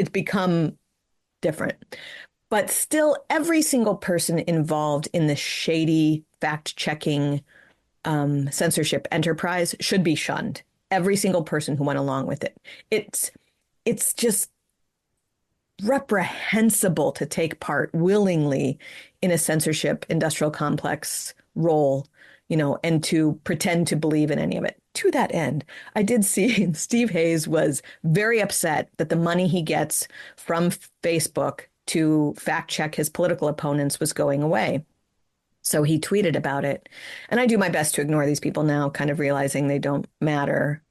it's become different. But still, every single person involved in the shady fact-checking censorship enterprise should be shunned. Every single person who went along with it. It's just reprehensible to take part willingly in a censorship industrial complex role, and to pretend to believe in any of it. To that end, I did see Steve Hayes was very upset that the money he gets from Facebook to fact check his political opponents was going away. So he tweeted about it. And I do my best to ignore these people now, kind of realizing they don't matter.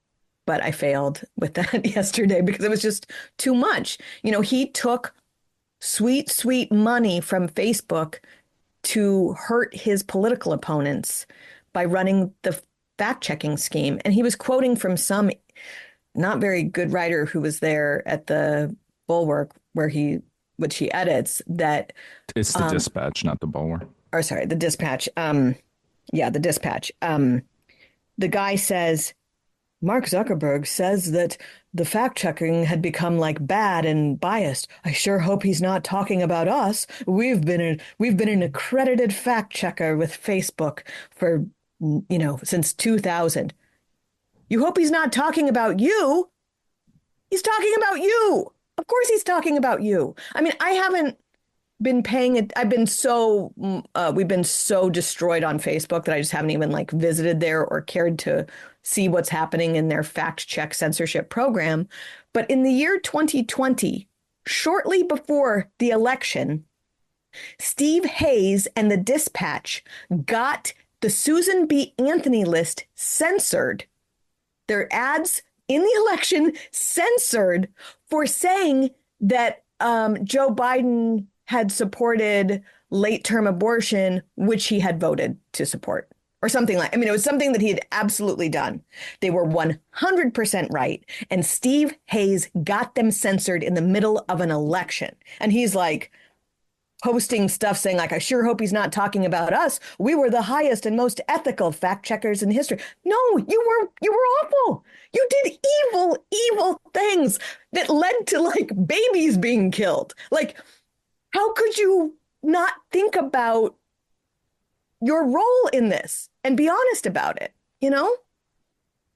But I failed with that yesterday because it was just too much. He took sweet, sweet money from Facebook to hurt his political opponents by running the fact checking scheme. And he was quoting from some not very good writer who was there at the Bulwark which he edits, that It's the Dispatch, not the Bulwark. or sorry, the Dispatch. Yeah, the Dispatch. The guy says, Mark Zuckerberg says that the fact checking had become like bad and biased. I sure hope he's not talking about us. We've been an accredited fact checker with Facebook for since 2000. You hope he's not talking about you. He's talking about you. Of course he's talking about you. I mean, I haven't been paying it. I've been so we've been so destroyed on Facebook that I just haven't even visited there or cared to see what's happening in their fact check censorship program. But in the year 2020, shortly before the election, Steve Hayes and the Dispatch got the Susan B. Anthony list censored. Their ads in the election censored for saying that Joe Biden had supported late-term abortion, which he had voted to support, or something like. I mean, it was something that he had absolutely done. They were 100% right, and Steve Hayes got them censored in the middle of an election. And he's posting stuff saying I sure hope he's not talking about us. We were the highest and most ethical fact checkers in history. No, you were awful. You did evil things that led to babies being killed. How could you not think about your role in this and be honest about it,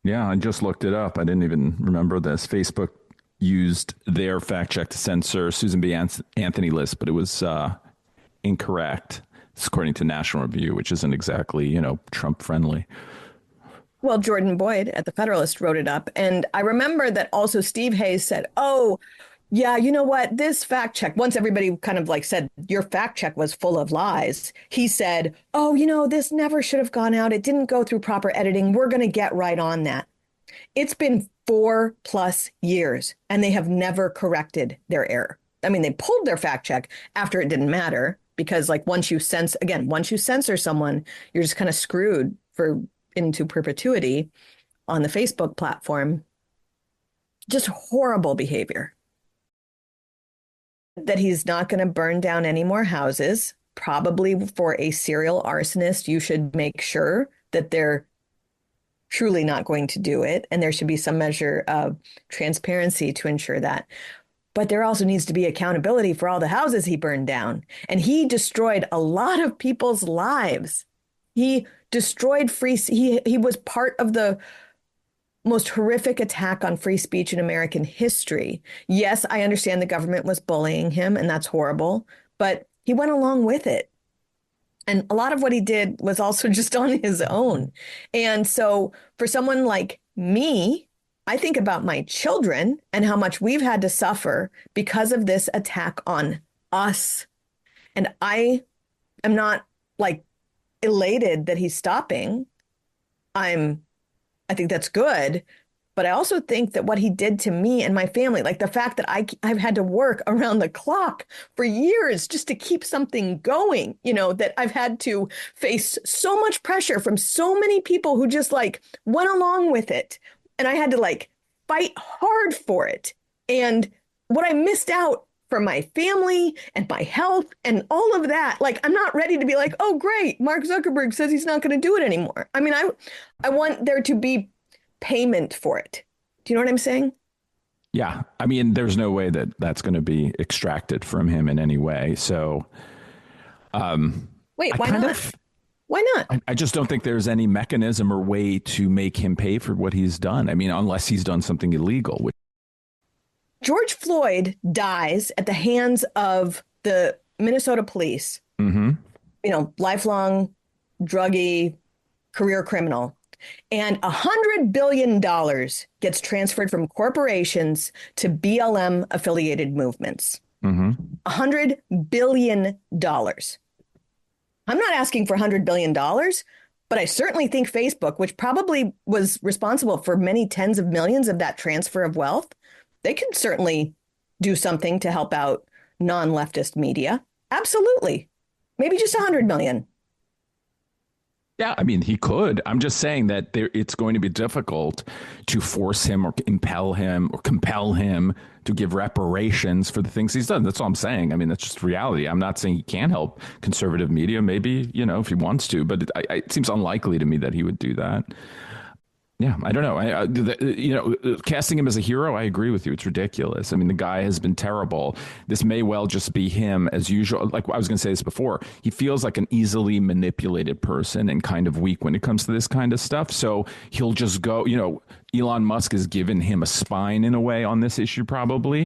Yeah, I just looked it up. I didn't even remember this. Facebook used their fact check to censor Susan B. Anthony list, but it was incorrect. It's according to National Review, which isn't exactly, Trump friendly. Well, Jordan Boyd at the Federalist wrote it up. And I remember that also Steve Hayes said, oh, yeah, you know what? This fact check, once everybody kind of said your fact check was full of lies, he said, oh, this never should have gone out. It didn't go through proper editing. We're going to get right on that. It's been 4+ years and they have never corrected their error. I mean, they pulled their fact check after it didn't matter because once you censor someone, you're just kind of screwed into perpetuity on the Facebook platform. Just horrible behavior. That he's not going to burn down any more houses. Probably for a serial arsonist, you should make sure that they're truly not going to do it. And there should be some measure of transparency to ensure that. But there also needs to be accountability for all the houses he burned down. And he destroyed a lot of people's lives. He destroyed he was part of the most horrific attack on free speech in American history. Yes, I understand the government was bullying him, and that's horrible, but he went along with it. And a lot of what he did was also just on his own. And so for someone like me, I think about my children and how much we've had to suffer because of this attack on us. And I am not elated that he's stopping. I think that's good. But I also think that what he did to me and my family, the fact that I've had to work around the clock for years just to keep something going, that I've had to face so much pressure from so many people who just went along with it. And I had to fight hard for it. And what I missed out for my family and my health and all of that, I'm not ready to be oh, great, Mark Zuckerberg says he's not going to do it anymore. I mean, I want there to be payment for it. Do you know what I'm saying? Yeah, I mean, there's no way that that's going to be extracted from him in any way. So Wait, I why kind not? of, Why not? I just don't think there's any mechanism or way to make him pay for what he's done. I mean, unless he's done something illegal, which, George Floyd dies at the hands of the Minnesota police, mm-hmm, lifelong druggie career criminal. And $100 billion gets transferred from corporations to BLM affiliated movements. mm-hmm. $100 billion. I'm not asking for $100 billion, but I certainly think Facebook, which probably was responsible for many tens of millions of that transfer of wealth, they can certainly do something to help out non-leftist media. Absolutely. Maybe just 100 million. Yeah, I mean, he could. I'm just saying that it's going to be difficult to force him or impel him or compel him to give reparations for the things he's done. That's all I'm saying. I mean, that's just reality. I'm not saying he can't help conservative media. Maybe, if he wants to, but it seems unlikely to me that he would do that. Yeah, I don't know. Casting him as a hero, I agree with you. It's ridiculous. I mean, the guy has been terrible. This may well just be him as usual. Like I was going to say this before, he feels like an easily manipulated person and kind of weak when it comes to this kind of stuff. So he'll just go, Elon Musk has given him a spine in a way on this issue, probably.